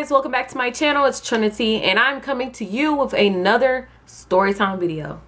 guys, welcome back to my channel. It's Trinity and I'm coming to you with another story time video.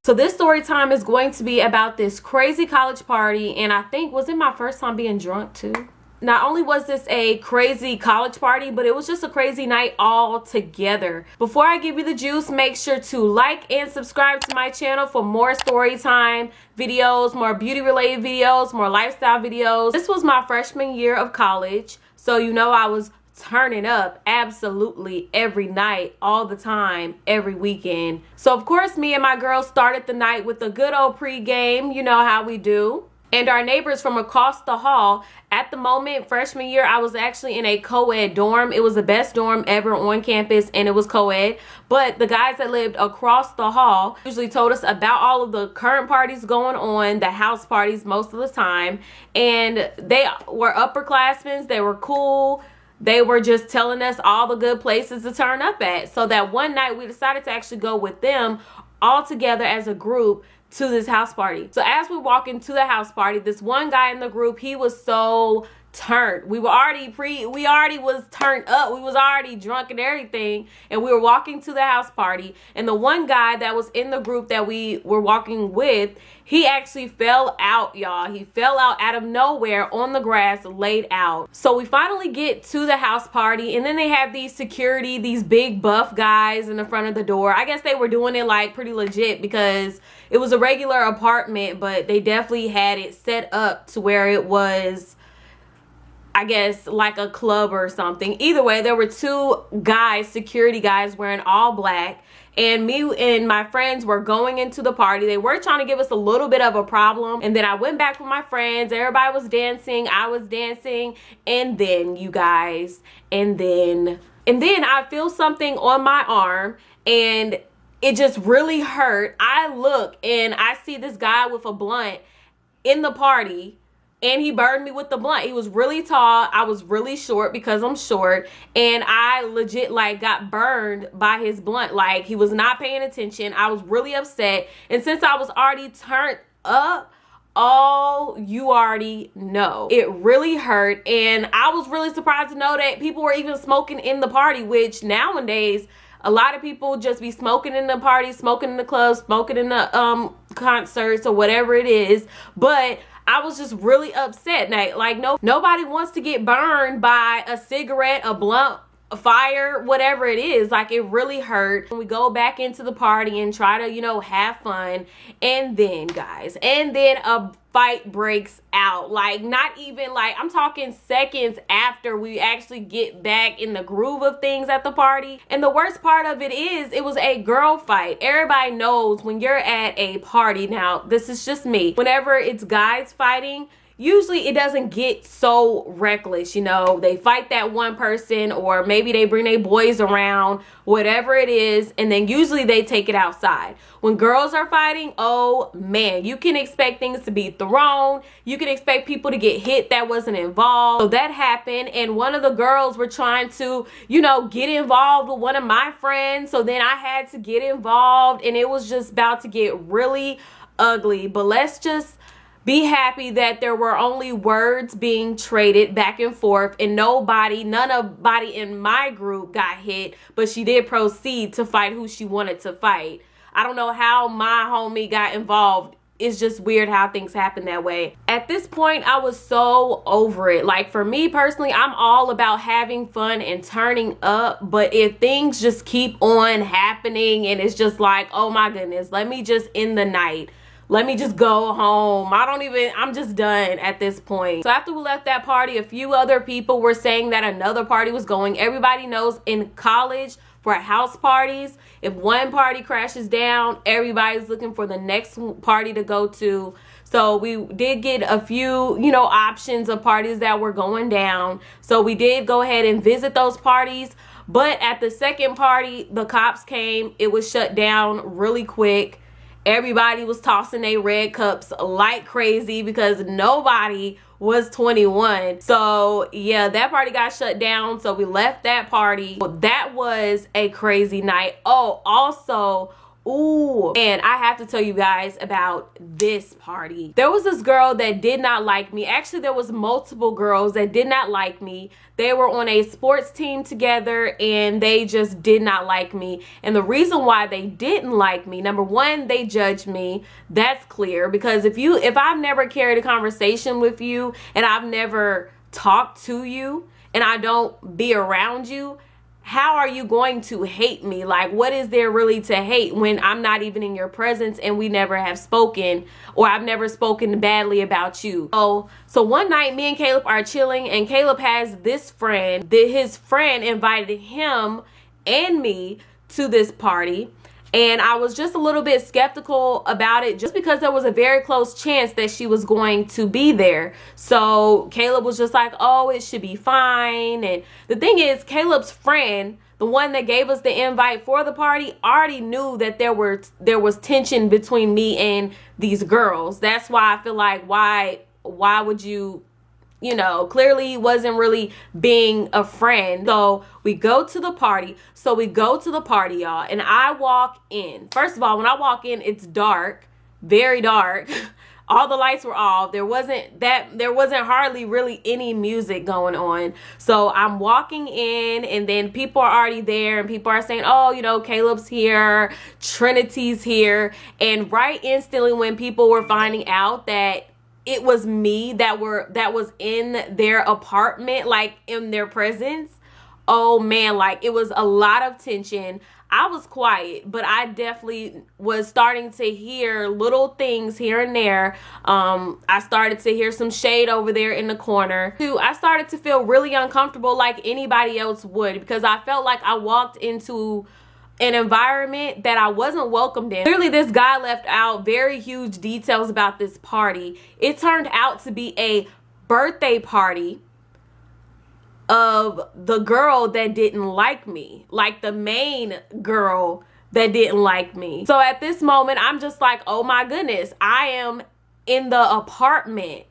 So this story time is going to be about this crazy college party, and I think, was it my first time being drunk too? Not only was this a crazy college party, but it was just a crazy night all together. Before I give you the juice, make sure to like and subscribe to my channel for more story time videos, more beauty related videos, more lifestyle videos. This was my freshman year of college, so you know I was turning up absolutely every night, all the time, every weekend. So of course me and my girls started the night with a good old pregame, you know how we do. And our neighbors from across the hall, at the moment, freshman year, I was actually in a co-ed dorm. It was the best dorm ever on campus, and it was co-ed. But the guys that lived across the hall usually told us about all of the current parties going on, the house parties most of the time. And they were upperclassmen. They were cool. They were just telling us all the good places to turn up at. So that one night, we decided to actually go with them all together as a group to this house party. So as we walk into the house party, this one guy in the group, he was so turned. We already was turned up. We was already drunk and everything, and we were walking to the house party, and the one guy that was in the group that we were walking with, he actually fell out, y'all. He fell out of nowhere on the grass, laid out. So we finally get to the house party, and then they have these security, these big buff guys in the front of the door. I guess they were doing it like pretty legit because it was a regular apartment, but they definitely had it set up to where it was, I guess, like a club or something. Either way, there were two guys, security guys, wearing all black, and me and my friends were going into the party. They were trying to give us a little bit of a problem, and then I went back with my friends. Everybody was dancing, I was dancing, and then, you guys, and then I feel something on my arm, and it just really hurt. I look and I see this guy with a blunt in the party, and he burned me with the blunt. He was really tall. I was really short because I'm short, and I legit like got burned by his blunt. Like, he was not paying attention. I was really upset, and since I was already turned up, you already know, it really hurt. And I was really surprised to know that people were even smoking in the party, which nowadays a lot of people just be smoking in the party, smoking in the clubs, smoking in the concerts or whatever it is. But I was just really upset. Like, nobody wants to get burned by a cigarette, a blunt, a fire, whatever it is. Like, it really hurt. We go back into the party and try to, you know, have fun. And then, guys, a fight breaks out. Like, not even, like, I'm talking seconds after we actually get back in the groove of things at the party. And the worst part of it is, it was a girl fight. Everybody knows when you're at a party, now this is just me, whenever it's guys fighting, usually it doesn't get so reckless. You know, they fight that one person, or maybe they bring their boys around, whatever it is, and then usually they take it outside. When girls are fighting, oh man, you can expect things to be thrown. You can expect people to get hit that wasn't involved. So that happened, and one of the girls were trying to, you know, get involved with one of my friends. So then I had to get involved, and it was just about to get really ugly. But let's just be happy that there were only words being traded back and forth, and nobody in my group got hit, but she did proceed to fight who she wanted to fight. I don't know how my homie got involved. It's just weird how things happen that way. At this point, I was so over it. Like, for me personally, I'm all about having fun and turning up, but if things just keep on happening and it's just like, oh my goodness, let me just end the night. Let me just go home. I'm just done at this point. So after we left that party, a few other people were saying that another party was going. Everybody knows in college, for house parties, if one party crashes down, everybody's looking for the next party to go to. So we did get a few, you know, options of parties that were going down. So we did go ahead and visit those parties. But at the second party, the cops came. It was shut down really quick. Everybody was tossing their red cups like crazy because nobody was 21. So yeah, that party got shut down. So we left that party. That was a crazy night. Oh, also, Ooh, and I have to tell you guys about this party. There was this girl that did not like me. Actually, there was multiple girls that did not like me. They were on a sports team together and they just did not like me. And the reason why they didn't like me, number one, they judged me. That's clear, because if I've never carried a conversation with you and I've never talked to you and I don't be around you, how are you going to hate me? Like, what is there really to hate when I'm not even in your presence and we never have spoken, or I've never spoken badly about you? So one night me and Caleb are chilling, and Caleb has this friend. His friend invited him and me to this party. And I was just a little bit skeptical about it, just because there was a very close chance that she was going to be there. So Caleb was just like, oh, it should be fine. And the thing is, Caleb's friend, the one that gave us the invite for the party, already knew that there was tension between me and these girls. That's why I feel like, why would you, clearly he wasn't really being a friend. So we go to the party. Y'all, and I walk in. First of all, when I walk in, it's dark, very dark. All the lights were off. There wasn't hardly really any music going on. So I'm walking in, and then people are already there, and people are saying, oh, Caleb's here, Trinity's here. And right instantly, when people were finding out that it was me that was in their apartment, like in their presence, oh man, like it was a lot of tension. I was quiet, but I definitely was starting to hear little things here and there. I started to hear some shade over there in the corner. I started to feel really uncomfortable, like anybody else would, because I felt like I walked into an environment that I wasn't welcomed in. Clearly, this guy left out very huge details about this party. It turned out to be a birthday party of the girl that didn't like me, like the main girl that didn't like me. So at this moment, I'm just like, oh my goodness, I am in the apartment,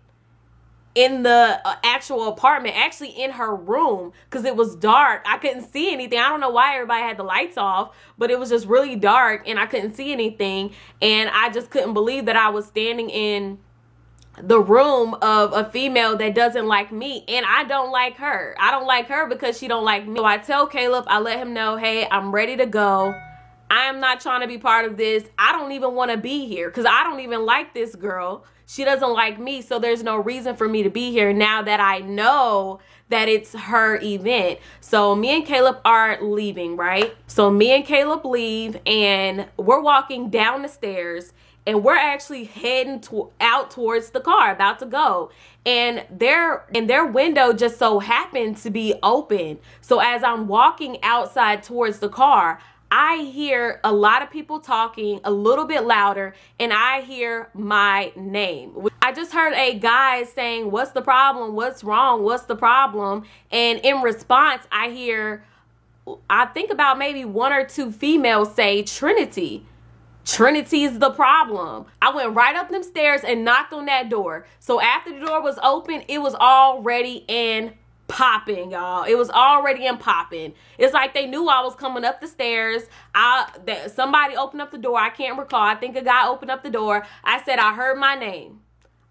in the actual apartment, actually in her room, because it was dark. I couldn't see anything. I don't know why everybody had the lights off, but it was just really dark and I couldn't see anything. And I just couldn't believe that I was standing in the room of a female that doesn't like me, and I don't like her. I don't like her because she don't like me. So I tell Caleb, I let him know, hey, I'm ready to go. I am not trying to be part of this. I don't even want to be here because I don't even like this girl. She doesn't like me, so there's no reason for me to be here now that I know that it's her event. So me and Caleb are leaving, right? So me and Caleb leave, and we're walking down the stairs, and we're actually heading out towards the car, about to go. And their window just so happened to be open. So as I'm walking outside towards the car, I hear a lot of people talking a little bit louder, and I hear my name. I just heard a guy saying, what's the problem? What's wrong? What's the problem? And in response, I hear, I think about maybe one or two females say, Trinity. Trinity's the problem. I went right up them stairs and knocked on that door. So after the door was open, it was already in popping, y'all. It was already in popping. It's like they knew I was coming up the stairs. Somebody opened up the door. I can't recall. I think a guy opened up the door. I said, I heard my name.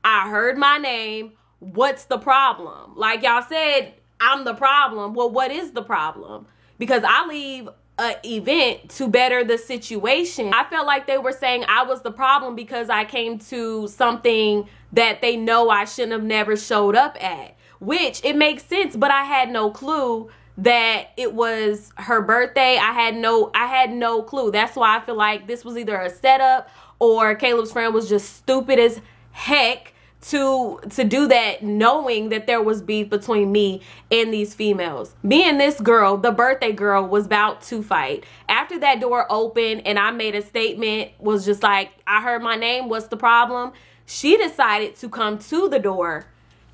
I heard my name. What's the problem? Like y'all said, I'm the problem. Well, what is the problem? Because I leave an event to better the situation. I felt like they were saying I was the problem because I came to something that they know I shouldn't have never showed up at. Which it makes sense, but I had no clue that it was her birthday. I had no clue. That's why I feel like this was either a setup or Caleb's friend was just stupid as heck to do that, knowing that there was beef between me and these females. Me and this girl, the birthday girl, was about to fight. After that door opened and I made a statement, was just like, I heard my name, what's the problem? She decided to come to the door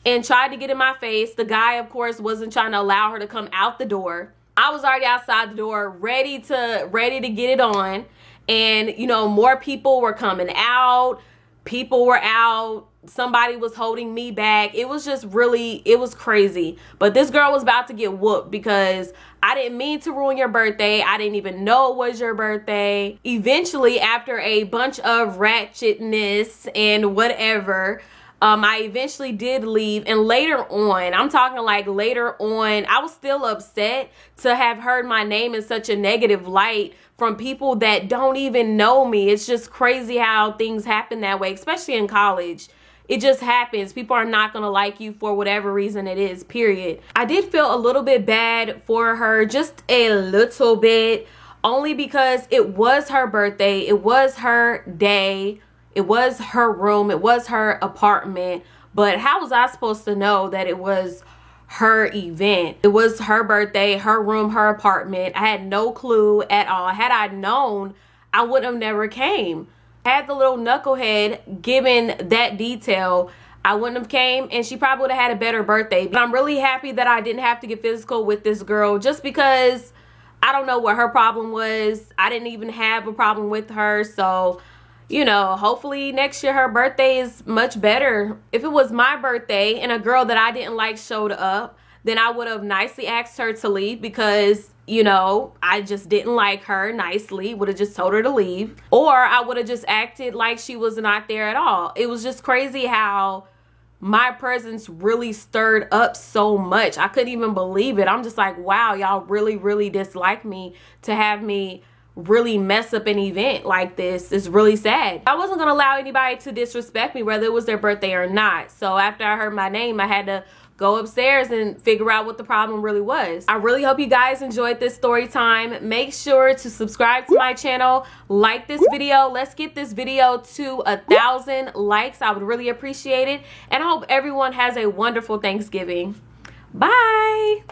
and tried to get in my face. The guy, of course, wasn't trying to allow her to come out the door. I was already outside the door, ready to get it on. And, more people were coming out. people were out, somebody was holding me back. It was just really, it was crazy. But this girl was about to get whooped because I didn't mean to ruin your birthday. I didn't even know it was your birthday. Eventually, after a bunch of ratchetness and whatever, I eventually did leave. And later on, I'm talking like later on, I was still upset to have heard my name in such a negative light from people that don't even know me. It's just crazy how things happen that way, especially in college. It just happens. People are not going to like you for whatever reason it is, period. I did feel a little bit bad for her, just a little bit, only because it was her birthday. It was her day. It was her room. It was her apartment. But how was I supposed to know that it was her event? It was her birthday, her room, her apartment. I had no clue at all. Had I known, I would have never came. Had the little knucklehead given that detail, I wouldn't have came, and she probably would have had a better birthday. But I'm really happy that I didn't have to get physical with this girl, just because I don't know what her problem was. I didn't even have a problem with her. So, you know, hopefully next year her birthday is much better. If it was my birthday and a girl that I didn't like showed up, then I would have nicely asked her to leave because, you know, I just didn't like her nicely. Would have just told her to leave. Or I would have just acted like she was not there at all. It was just crazy how my presence really stirred up so much. I couldn't even believe it. I'm just like, wow, y'all really, really dislike me to have me really mess up an event like this. Is really sad. I wasn't gonna allow anybody to disrespect me, whether it was their birthday or not. So after I heard my name, I had to go upstairs and figure out what the problem really was. I really hope you guys enjoyed this story time. Make sure to subscribe to my channel, like this video. Let's get this video to 1,000 likes. I would really appreciate it. And I hope everyone has a wonderful Thanksgiving. Bye.